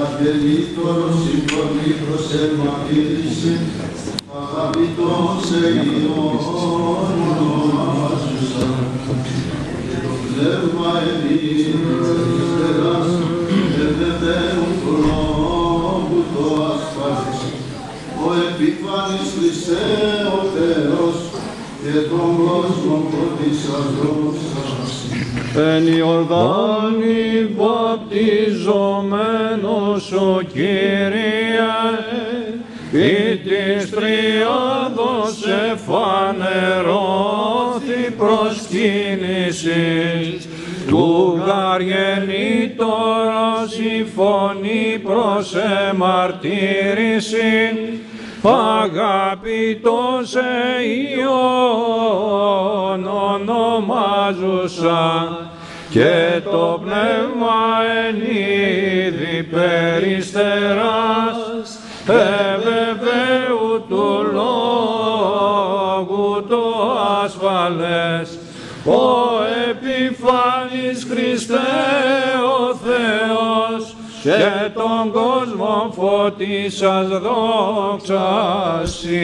Ατελείτωρος συμφωνή προς εμμαθήρηση, αγαπητός ονομάζουσα, και το πνεύμα ενήμερας, ευεβαίουν χρόνου το ασφαλής, ο επίφανης Χριστέ ο Θεός, και τον κόσμο φωτισαδός σας. Εν Ιορδάνη βαπτιζομένος ο Κύριε, ή της Τριάδος εφανερώθη προσκύνησης, του γαργενήτωρος η φωνή προς εμαρτύρησιν, αγαπητός Υιόν ονομάζουσα, και το πνεύμα εν είδη περιστεράς, ευεβαίου του λόγου το ασφαλές, ο επιφανής Χριστέ ο Θεός, και τον κόσμο φωτίσας δόξασι.